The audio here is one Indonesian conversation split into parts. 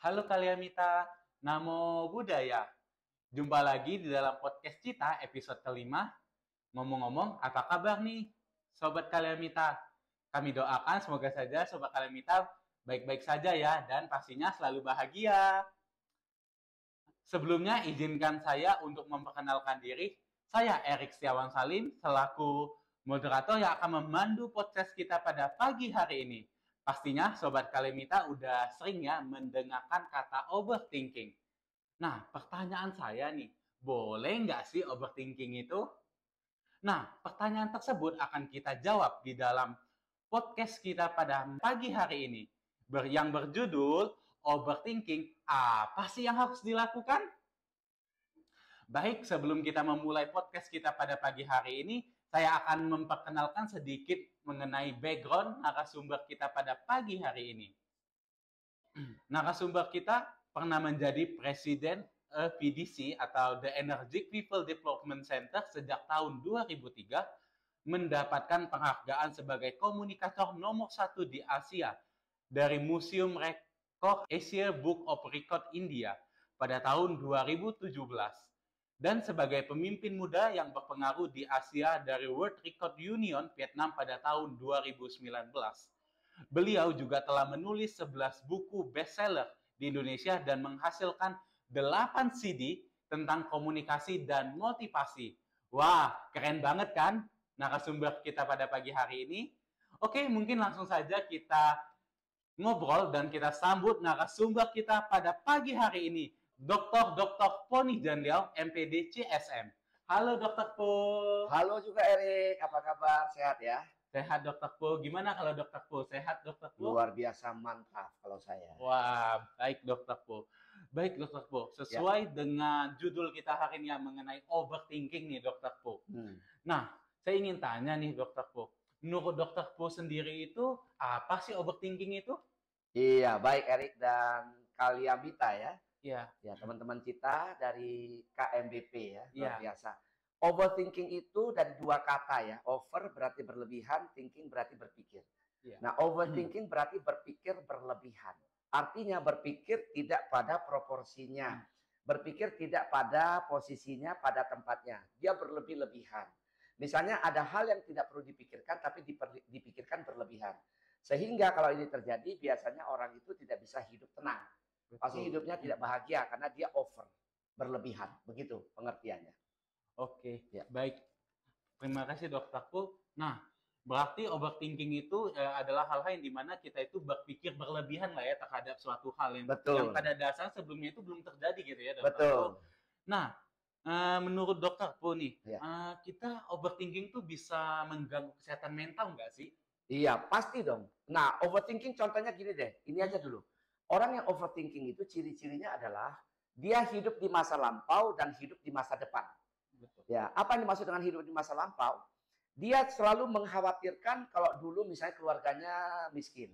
Halo Kaliamita, Namo Buddhaya. Jumpa lagi di dalam podcast kita episode kelima. Ngomong-ngomong, apa kabar nih Sobat Kaliamita? Kami doakan semoga saja Sobat Kaliamita baik-baik saja ya, dan pastinya selalu bahagia. Sebelumnya izinkan saya untuk memperkenalkan diri. Saya Erik Setiawan Salim selaku moderator yang akan memandu podcast kita pada pagi hari ini. Pastinya Sobat Kalemita udah sering ya mendengarkan kata overthinking. Nah, pertanyaan saya nih, boleh nggak sih overthinking itu? Nah, pertanyaan tersebut akan kita jawab di dalam podcast kita pada pagi hari ini. Yang berjudul overthinking, apa sih yang harus dilakukan? Baik, sebelum kita memulai podcast kita pada pagi hari ini, saya akan memperkenalkan sedikit mengenai background narasumber kita pada pagi hari ini. Narasumber kita pernah menjadi Presiden PDC atau The Energetic People Development Center sejak tahun 2003, mendapatkan penghargaan sebagai komunikator nomor 1 di Asia dari Museum Record Asia Book of Record India pada tahun 2017. Dan sebagai pemimpin muda yang berpengaruh di Asia dari World Record Union Vietnam pada tahun 2019. Beliau juga telah menulis 11 buku bestseller di Indonesia dan menghasilkan 8 CD tentang komunikasi dan motivasi. Wah, keren banget kan narasumber kita pada pagi hari ini? Oke, mungkin langsung saja kita ngobrol dan kita sambut narasumber kita pada pagi hari ini. Dr. Poni Jandial, MPD CSM. Halo Dr. Po. Halo juga Erik, apa kabar? Sehat ya? Sehat Dr. Po. Gimana kalau Dr. Po? Sehat Dr. Po? Luar biasa mantap kalau saya. Wah, baik Dr. Po. Baik Dr. Po, sesuai dengan judul kita hari ini yang mengenai overthinking nih Dr. Po. Nah, saya ingin tanya nih Dr. Po. Menurut Dr. Po sendiri itu, apa sih overthinking itu? Iya, baik Erik dan Kaliamita ya. Iya. Ya, teman-teman kita dari KMBP ya, luar Iya. biasa. Overthinking itu dari dua kata ya. Over berarti berlebihan, thinking berarti berpikir. Iya. Nah, overthinking berarti berpikir berlebihan. Artinya berpikir tidak pada proporsinya. Berpikir tidak pada posisinya, pada tempatnya. Dia berlebih-lebihan. Misalnya ada hal yang tidak perlu dipikirkan tapi dipikirkan berlebihan. Sehingga kalau ini terjadi biasanya orang itu tidak bisa hidup tenang. Pasti hidupnya tidak bahagia karena dia over, berlebihan. Begitu pengertiannya. Oke, Ya. baik. Terima kasih dokterku. Nah, berarti overthinking itu adalah hal-hal yang dimana kita itu berpikir berlebihan lah ya terhadap suatu hal yang pada dasar sebelumnya itu belum terjadi gitu ya dokterku. Betul. Nah, menurut dokterku nih, Ya. kita overthinking tuh bisa mengganggu kesehatan mental nggak sih? Iya, pasti dong. Nah, overthinking contohnya gini deh, ini aja dulu. Orang yang overthinking itu ciri-cirinya adalah dia hidup di masa lampau dan hidup di masa depan. Betul. Ya, apa yang dimaksud dengan hidup di masa lampau? Dia selalu mengkhawatirkan kalau dulu misalnya keluarganya miskin,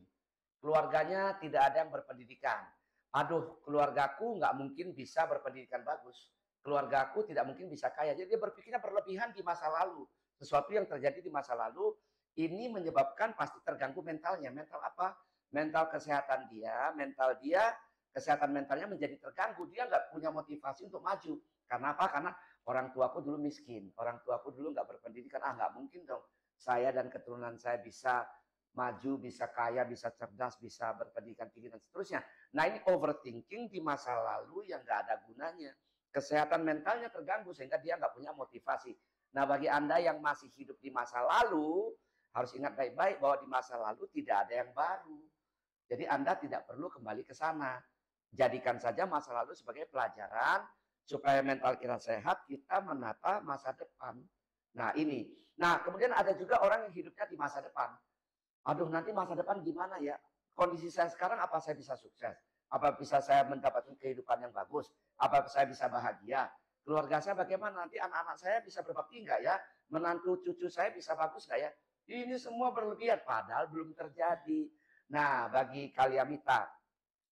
keluarganya tidak ada yang berpendidikan. Aduh, keluargaku nggak mungkin bisa berpendidikan bagus. Keluargaku tidak mungkin bisa kaya. Jadi dia berpikirnya berlebihan di masa lalu. Sesuatu yang terjadi di masa lalu ini menyebabkan pasti terganggu mentalnya. Mental apa? Mental kesehatan dia, kesehatan mentalnya menjadi terganggu. Dia nggak punya motivasi untuk maju. Karena apa? Karena orang tuaku dulu miskin, orang tuaku dulu nggak berpendidikan. Nggak mungkin dong. Saya dan keturunan saya bisa maju, bisa kaya, bisa cerdas, bisa berpendidikan tinggi dan seterusnya. Nah ini overthinking di masa lalu yang nggak ada gunanya. Kesehatan mentalnya terganggu sehingga dia nggak punya motivasi. Nah bagi Anda yang masih hidup di masa lalu, harus ingat baik-baik bahwa di masa lalu tidak ada yang baru. Jadi Anda tidak perlu kembali ke sana. Jadikan saja masa lalu sebagai pelajaran supaya mental kita sehat, kita menata masa depan. Nah ini. Nah kemudian ada juga orang yang hidupnya di masa depan. Aduh nanti masa depan gimana ya? Kondisi saya sekarang apa saya bisa sukses? Apa bisa saya mendapatkan kehidupan yang bagus? Apa saya bisa bahagia? Keluarga saya bagaimana? Nanti anak-anak saya bisa berbakti enggak ya? Menantu cucu saya bisa bagus enggak ya? Ini semua berlebihan, padahal belum terjadi. Nah, bagi Kaliamita,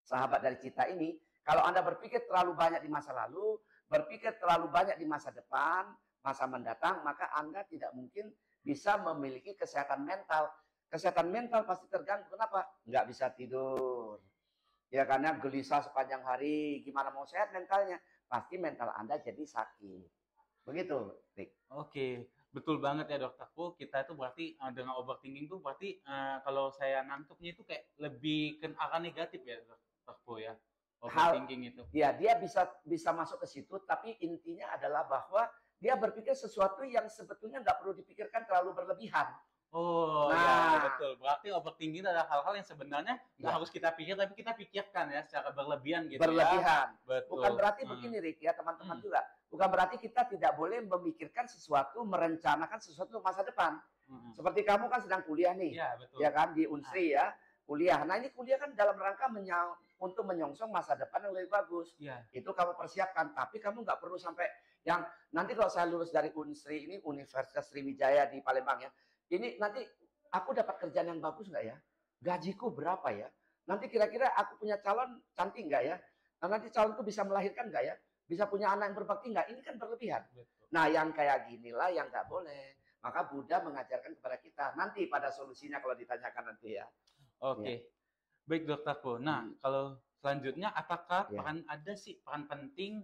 sahabat dari Cita ini, kalau Anda berpikir terlalu banyak di masa lalu, berpikir terlalu banyak di masa depan, masa mendatang, maka Anda tidak mungkin bisa memiliki kesehatan mental. Kesehatan mental pasti terganggu. Kenapa? Nggak bisa tidur. Ya karena gelisah sepanjang hari, gimana mau sehat mentalnya? Pasti mental Anda jadi sakit. Begitu, Rick. Oke, betul banget ya dokterku. Kita itu berarti dengan overthinking tuh berarti kalau saya nangkepnya itu kayak lebih ke arah negatif ya dokterku ya. Hal Overthinking itu. ya dia bisa bisa masuk ke situ, tapi intinya adalah bahwa dia berpikir sesuatu yang sebetulnya nggak perlu dipikirkan terlalu berlebihan. Oh ya Nah, betul. Berarti overthinking itu adalah hal-hal yang sebenarnya nggak ya harus kita pikir, tapi kita pikirkan ya secara berlebihan gitu ya. berlebihan. Bukan Betul. berarti begini, Rick, ya teman-teman Hmm. juga. Bukan berarti kita tidak boleh memikirkan sesuatu, merencanakan sesuatu untuk masa depan. Hmm. Seperti kamu kan sedang kuliah nih, Ya betul. ya kan di Unsri ya, kuliah. Nah ini kuliah kan dalam rangka untuk menyongsong masa depan yang lebih bagus. Ya. Itu kamu persiapkan, tapi kamu nggak perlu sampai yang nanti kalau saya lulus dari Unsri ini Universitas Sriwijaya di Palembang ya, ini nanti aku dapat kerjaan yang bagus nggak ya? Gajiku berapa ya? Nanti kira-kira aku punya calon cantik nggak ya? Nah, nanti calonku bisa melahirkan nggak ya? Bisa punya anak yang berbakti nggak? Ini kan berlebihan. Betul. Nah, yang kayak ginilah yang nggak boleh. Maka Buddha mengajarkan kepada kita. Nanti pada solusinya kalau ditanyakan nanti ya. Oke. Ya. Baik dokterku. Nah, kalau selanjutnya apakah Ya. ada sih peran penting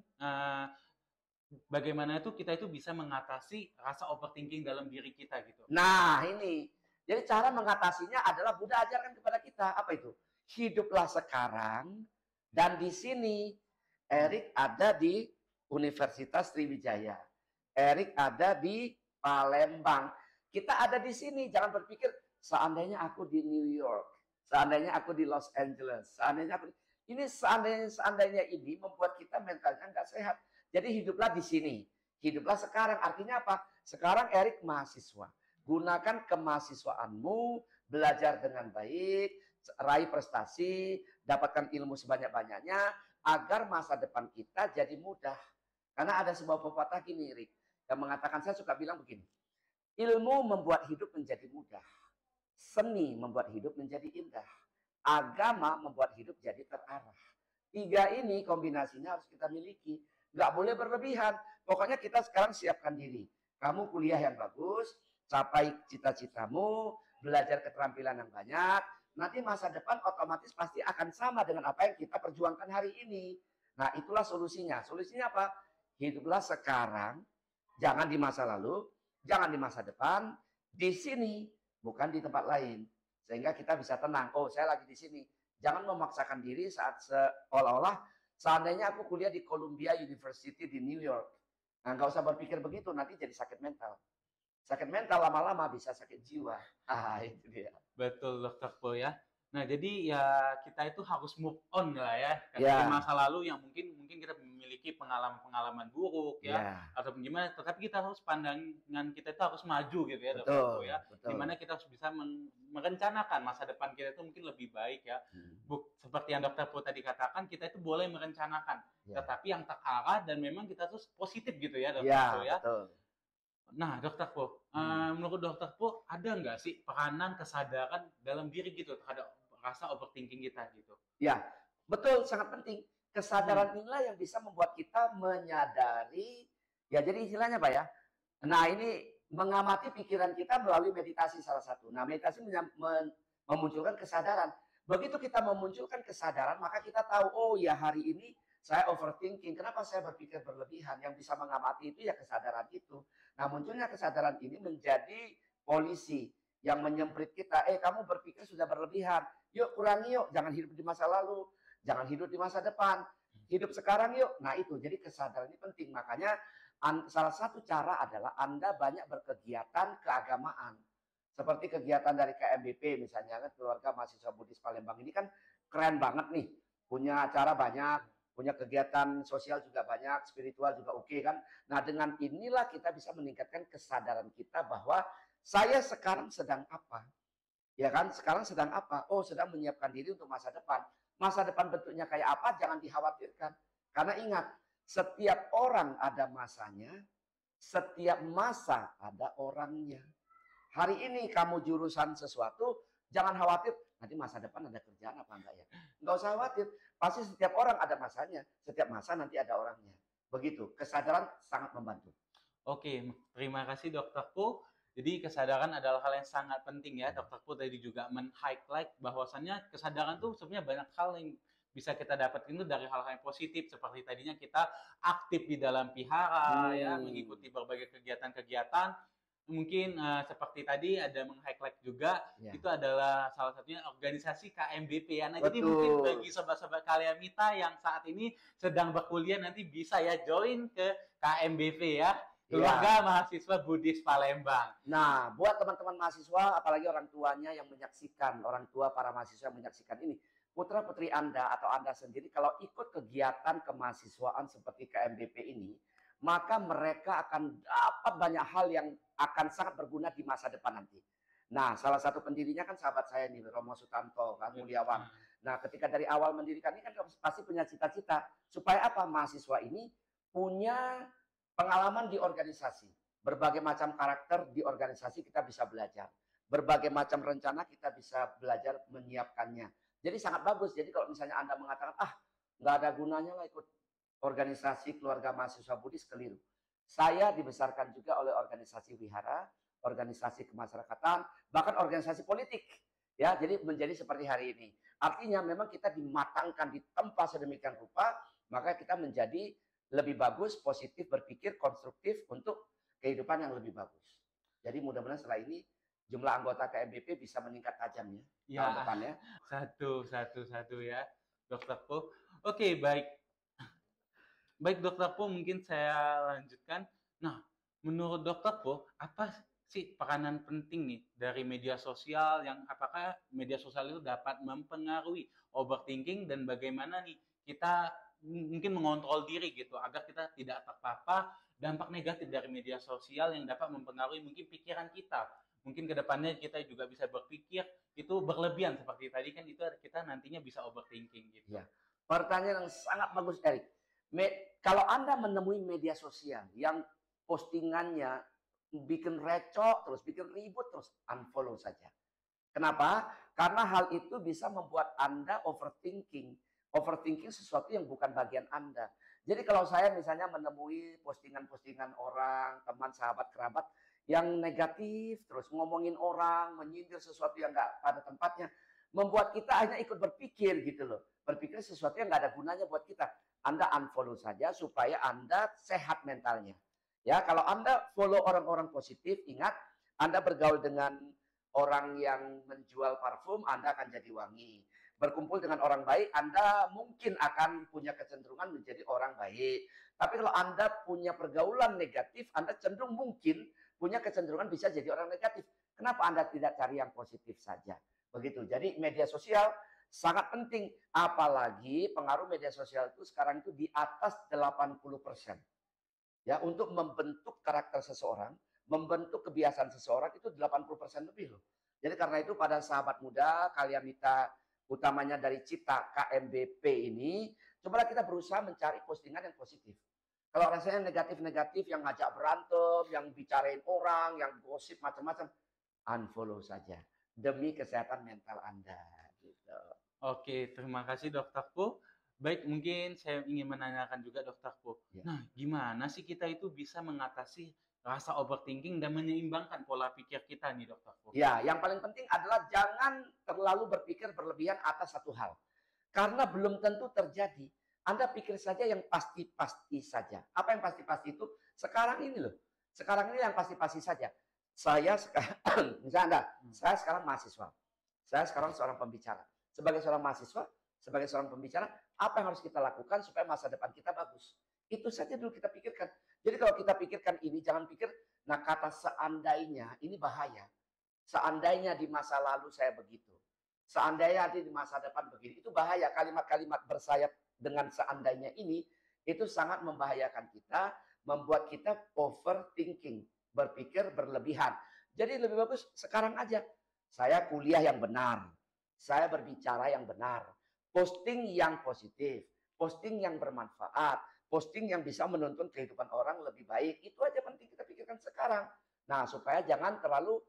bagaimana kita itu bisa mengatasi rasa overthinking dalam diri kita gitu? Nah, ini. Jadi cara mengatasinya adalah Buddha ajarkan kepada kita. Apa itu? Hiduplah sekarang dan di sini. Erik ada di Universitas Sriwijaya. Erik ada di Palembang. Kita ada di sini. Jangan berpikir seandainya aku di New York, seandainya aku di Los Angeles, seandainya aku ini seandainya ini membuat kita mentalnya nggak sehat. Jadi hiduplah di sini. Hiduplah sekarang. Artinya apa? Sekarang Erik mahasiswa. Gunakan kemahasiswaanmu, belajar dengan baik, raih prestasi, dapatkan ilmu sebanyak-banyaknya, agar masa depan kita jadi mudah. Karena ada sebuah pepatah gini, Rick, yang mengatakan, saya suka bilang begini, ilmu membuat hidup menjadi mudah, seni membuat hidup menjadi indah, agama membuat hidup jadi terarah. Tiga ini kombinasinya harus kita miliki. Nggak boleh berlebihan. Pokoknya kita sekarang siapkan diri. Kamu kuliah yang bagus, capai cita-citamu, belajar keterampilan yang banyak, nanti masa depan otomatis pasti akan sama dengan apa yang kita perjuangkan hari ini. Nah, itulah solusinya. Solusinya apa? Hiduplah sekarang, jangan di masa lalu, jangan di masa depan, di sini, bukan di tempat lain. Sehingga kita bisa tenang. Oh, saya lagi di sini. Jangan memaksakan diri saat seolah-olah seandainya aku kuliah di Columbia University di New York. Nah, nggak usah berpikir begitu, nanti jadi sakit mental. Sakit mental lama-lama bisa sakit jiwa. Ah, itu dia. Betul dokterku ya. Nah, jadi ya kita itu harus move on lah ya dari masa lalu yang mungkin kita memiliki pengalaman-pengalaman buruk ya atau gimana, tetapi kita harus pandangan kita itu harus maju gitu ya dokterku ya. Dimana kita harus bisa merencanakan masa depan kita itu mungkin lebih baik ya. Seperti yang dokterku tadi katakan, kita itu boleh merencanakan, tetapi yang terarah dan memang kita harus positif gitu ya dokterku ya. Betul. Nah, dokterku, menurut dokterku ada nggak sih peranan kesadaran dalam diri gitu terhadap rasa overthinking kita gitu? Ya, betul, sangat penting. Kesadaran inilah yang bisa membuat kita menyadari, ya jadi istilahnya Pak ya. Nah ini mengamati pikiran kita melalui meditasi salah satu. Nah meditasi memunculkan kesadaran. Begitu kita memunculkan kesadaran, maka kita tahu, oh ya hari ini saya overthinking. Kenapa saya berpikir berlebihan? Yang bisa mengamati itu ya kesadaran itu. Nah munculnya kesadaran ini menjadi polisi yang menyemprit kita. Kamu berpikir sudah berlebihan. Yuk kurangi yuk. Jangan hidup di masa lalu. Jangan hidup di masa depan. Hidup sekarang yuk. Nah itu. Jadi kesadaran ini penting. Makanya salah satu cara adalah Anda banyak berkegiatan keagamaan. Seperti kegiatan dari KMBP misalnya kan, keluarga mahasiswa Buddhis Palembang ini kan keren banget nih. Punya acara banyak, punya kegiatan sosial juga banyak, spiritual juga oke kan. Nah dengan inilah kita bisa meningkatkan kesadaran kita bahwa saya sekarang sedang apa. Ya kan, sekarang sedang apa? Oh sedang menyiapkan diri untuk masa depan. Masa depan bentuknya kayak apa jangan dikhawatirkan. Karena ingat, setiap orang ada masanya, setiap masa ada orangnya. Hari ini kamu jurusan sesuatu, jangan khawatir, nanti masa depan ada kerjaan apa enggak ya. Enggak usah khawatir, pasti setiap orang ada masanya, setiap masa nanti ada orangnya. Begitu, kesadaran sangat membantu. Oke, terima kasih dokterku. Jadi kesadaran adalah hal yang sangat penting ya. Dokterku tadi juga men-highlight bahwasannya kesadaran tuh sebenarnya banyak hal yang bisa kita dapatkan itu dari hal-hal yang positif, seperti tadinya kita aktif di dalam vihara, ya, mengikuti berbagai kegiatan-kegiatan. Mungkin seperti tadi ada meng-highlight juga, itu adalah salah satunya organisasi KMBP ya. Nah, jadi mungkin bagi sobat-sobat Kalyamita yang saat ini sedang berkuliah nanti bisa ya join ke KMBP ya, Keluarga Mahasiswa Buddhis Palembang. Nah, buat teman-teman mahasiswa, apalagi orang tuanya yang menyaksikan, orang tua para mahasiswa yang menyaksikan ini, putra-putri Anda atau Anda sendiri kalau ikut kegiatan kemahasiswaan seperti KMBP ini, maka mereka akan dapat banyak hal yang akan sangat berguna di masa depan nanti. Nah, salah satu pendirinya kan sahabat saya nih, Romo Sutanto, kan Mulyawan. Nah, ketika dari awal mendirikan ini kan pasti punya cita-cita. Supaya apa? Mahasiswa ini punya pengalaman di organisasi. Berbagai macam karakter di organisasi kita bisa belajar. Berbagai macam rencana kita bisa belajar menyiapkannya. Jadi sangat bagus. Jadi kalau misalnya Anda mengatakan, nggak ada gunanya lah ikut organisasi keluarga mahasiswa Buddhis, keliru. Saya dibesarkan juga oleh organisasi wihara, organisasi kemasyarakatan, bahkan organisasi politik. Ya, jadi menjadi seperti hari ini. Artinya memang kita dimatangkan, ditempa sedemikian rupa, maka kita menjadi lebih bagus, positif, berpikir, konstruktif untuk kehidupan yang lebih bagus. Jadi mudah-mudahan setelah ini jumlah anggota KMBP bisa meningkat tajam ya, tahun depan ya. Satu ya, Dokter Po. Oke, baik. Baik Dokter Po, mungkin saya lanjutkan. Nah, menurut Dokter Po, apa sih peranan penting nih dari media sosial, yang apakah media sosial itu dapat mempengaruhi overthinking, dan bagaimana nih kita mungkin mengontrol diri gitu agar kita tidak terpapar dampak negatif dari media sosial yang dapat mempengaruhi mungkin pikiran kita. Mungkin kedepannya kita juga bisa berpikir itu berlebihan seperti tadi kan, itu kita nantinya bisa overthinking gitu. Ya. Pertanyaan yang sangat bagus, Erik. Kalau Anda menemui media sosial yang postingannya bikin recok, terus bikin ribut, terus unfollow saja. Kenapa? Karena hal itu bisa membuat Anda overthinking. Overthinking sesuatu yang bukan bagian Anda. Jadi kalau saya misalnya menemui postingan-postingan orang, teman, sahabat, kerabat yang negatif, terus ngomongin orang, menyindir sesuatu yang nggak pada tempatnya, membuat kita hanya ikut berpikir gitu loh. Berpikir sesuatu yang nggak ada gunanya buat kita. Anda unfollow saja supaya Anda sehat mentalnya. Ya, kalau Anda follow orang-orang positif, ingat Anda bergaul dengan orang yang menjual parfum, Anda akan jadi wangi. Berkumpul dengan orang baik, Anda mungkin akan punya kecenderungan menjadi orang baik. Tapi kalau Anda punya pergaulan negatif, Anda cenderung mungkin punya kecenderungan bisa jadi orang negatif. Kenapa Anda tidak cari yang positif saja? Begitu. Jadi media sosial sangat penting. Apalagi pengaruh media sosial itu sekarang itu di atas 80%. Ya, untuk membentuk karakter seseorang, membentuk kebiasaan seseorang itu 80% lebih loh. Jadi karena itu pada sahabat muda Kalyamita, utamanya dari Cita KMBP ini, cobalah kita berusaha mencari postingan yang positif. Kalau rasanya negatif-negatif, yang ngajak berantem, yang bicarain orang, yang gosip macam-macam, unfollow saja demi kesehatan mental Anda. Gitu. Oke, terima kasih Dokter Po. Baik, mungkin saya ingin menanyakan juga Dokter Po. Ya. Nah, gimana sih kita itu bisa mengatasi rasa overthinking dan menyeimbangkan pola pikir kita nih Dokter Po? Ya, yang paling penting adalah jangan terlalu berpikir berlebihan atas satu hal. Karena belum tentu terjadi. Anda pikir saja yang pasti-pasti saja. Apa yang pasti-pasti itu? Sekarang ini loh. Sekarang ini yang pasti-pasti saja. Saya sekarang, misalnya saya sekarang mahasiswa. Saya sekarang seorang pembicara. Sebagai seorang mahasiswa, sebagai seorang pembicara, apa yang harus kita lakukan supaya masa depan kita bagus? Itu saja dulu kita pikirkan. Jadi kalau kita pikirkan ini, jangan pikir, nah kata seandainya, ini bahaya. Seandainya di masa lalu saya begitu. Seandainya di masa depan begini. Itu bahaya. Kalimat-kalimat bersayap dengan seandainya ini, itu sangat membahayakan kita, membuat kita overthinking, berpikir berlebihan. Jadi lebih bagus sekarang aja. Saya kuliah yang benar. Saya berbicara yang benar. Posting yang positif. Posting yang bermanfaat. Posting yang bisa menuntun kehidupan orang lebih baik. Itu aja penting kita pikirkan sekarang. Nah, supaya jangan terlalu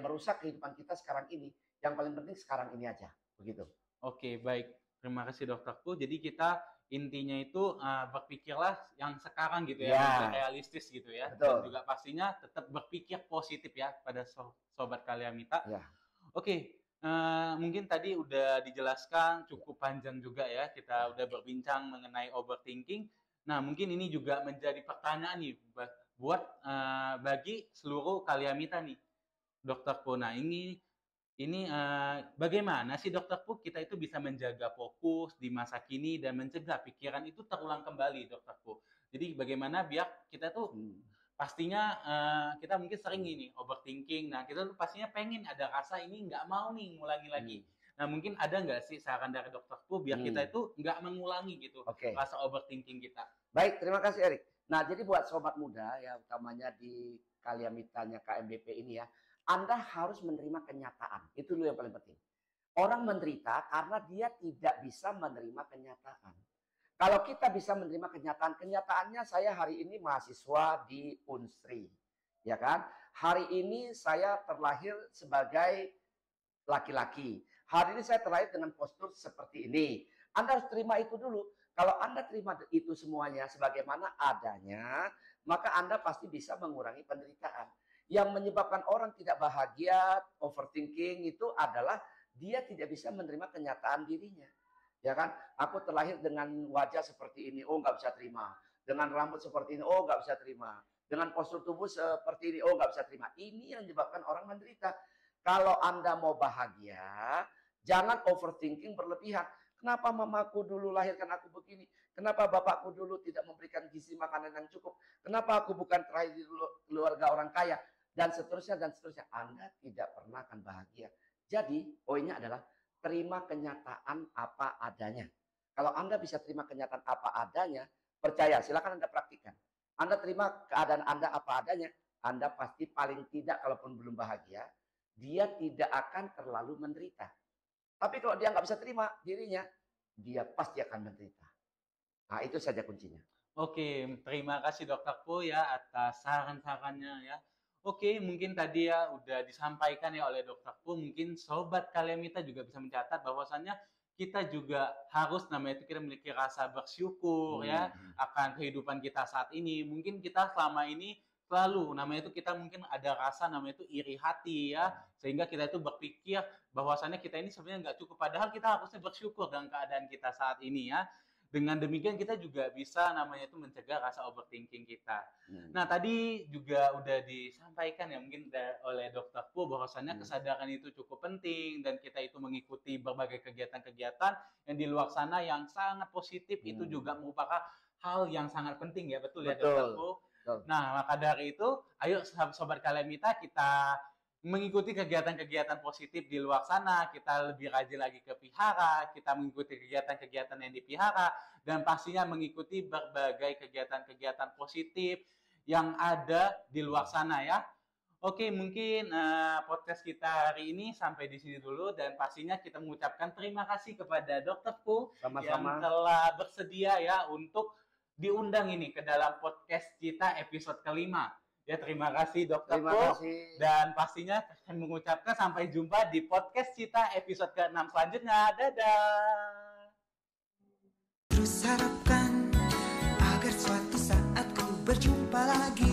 merusak kehidupan kita sekarang ini. Yang paling penting sekarang ini aja. Begitu. Oke, baik. Terima kasih Dokterku. Jadi kita intinya itu berpikirlah yang sekarang gitu ya, yang realistis gitu ya. Betul. Dan juga pastinya tetap berpikir positif ya pada sobat Kalyamita. Ya. Oke, Mungkin tadi udah dijelaskan cukup panjang juga ya, kita udah berbincang mengenai overthinking. Nah, mungkin ini juga menjadi pertanyaan nih buat bagi seluruh kaliamita nih, Dokter Po. Nah, ini bagaimana sih Dokter Po kita itu bisa menjaga fokus di masa kini dan mencegah pikiran itu terulang kembali, Dokter Po. Jadi bagaimana biar kita tuh pastinya kita mungkin sering ini overthinking. Nah, kita tuh pastinya pengen ada rasa ini nggak mau nih ngulangi lagi. Nah, mungkin ada nggak sih saran dari Dokter Po biar kita itu nggak mengulangi gitu rasa overthinking kita? Baik, terima kasih Erik. Nah, jadi buat sobat muda ya, utamanya di kaliamitanya KMBP ini ya, Anda harus menerima kenyataan. Itu dulu yang paling penting. Orang menderita karena dia tidak bisa menerima kenyataan. Kalau kita bisa menerima kenyataan, kenyataannya saya hari ini mahasiswa di Unsri, ya kan? Hari ini saya terlahir sebagai laki-laki. Hari ini saya terlahir dengan postur seperti ini. Anda harus terima itu dulu. Kalau Anda terima itu semuanya sebagaimana adanya, maka Anda pasti bisa mengurangi penderitaan. Yang menyebabkan orang tidak bahagia, overthinking itu adalah dia tidak bisa menerima kenyataan dirinya. Ya kan, aku terlahir dengan wajah seperti ini, oh nggak bisa terima. Dengan rambut seperti ini, oh nggak bisa terima. Dengan postur tubuh seperti ini, oh nggak bisa terima. Ini yang menyebabkan orang menderita. Kalau Anda mau bahagia, jangan overthinking berlebihan. Kenapa mamaku dulu lahirkan aku begini? Kenapa bapakku dulu tidak memberikan gizi makanan yang cukup? Kenapa aku bukan terlahir di keluarga orang kaya? Dan seterusnya, dan seterusnya. Anda tidak pernah akan bahagia. Jadi, poinnya adalah terima kenyataan apa adanya. Kalau Anda bisa terima kenyataan apa adanya, percaya, silakan Anda praktikkan. Anda terima keadaan Anda apa adanya, Anda pasti paling tidak, kalaupun belum bahagia, dia tidak akan terlalu menderita. Tapi kalau dia nggak bisa terima dirinya, dia pasti akan menderita. Nah, itu saja kuncinya. Oke, terima kasih Dokter Po ya atas saran-sarannya ya. Oke, mungkin tadi ya udah disampaikan ya oleh Dokter Po, mungkin sobat kaliamita juga bisa mencatat bahwasannya kita juga harus namanya itu kita memiliki rasa bersyukur ya akan kehidupan kita saat ini. Mungkin kita selama ini selalu namanya itu kita mungkin ada rasa namanya itu iri hati ya, sehingga kita itu berpikir bahwasannya kita ini sebenarnya nggak cukup, padahal kita harusnya bersyukur dengan keadaan kita saat ini ya. Dengan demikian kita juga bisa namanya itu mencegah rasa overthinking kita. Nah, tadi juga udah disampaikan ya mungkin oleh Dokter Po bahwasannya kesadaran itu cukup penting dan kita itu mengikuti berbagai kegiatan-kegiatan yang di luar sana yang sangat positif itu juga merupakan hal yang sangat penting ya, betul ya Dokter Po? Nah, maka dari itu, ayo sobat kaliamita kita mengikuti kegiatan-kegiatan positif di luar sana, kita lebih rajin lagi ke vihara, kita mengikuti kegiatan-kegiatan yang di vihara, dan pastinya mengikuti berbagai kegiatan-kegiatan positif yang ada di luar sana ya. Oke, mungkin podcast kita hari ini sampai di sini dulu, dan pastinya kita mengucapkan terima kasih kepada Dokter Po yang telah bersedia ya untuk diundang ini ke dalam podcast kita episode kelima. Ya, terima kasih Dokter Po. Dan pastinya akan mengucapkan sampai jumpa di podcast kita episode ke-6 selanjutnya. Dadah. Terus harapkan agar suatu saat ku berjumpa lagi.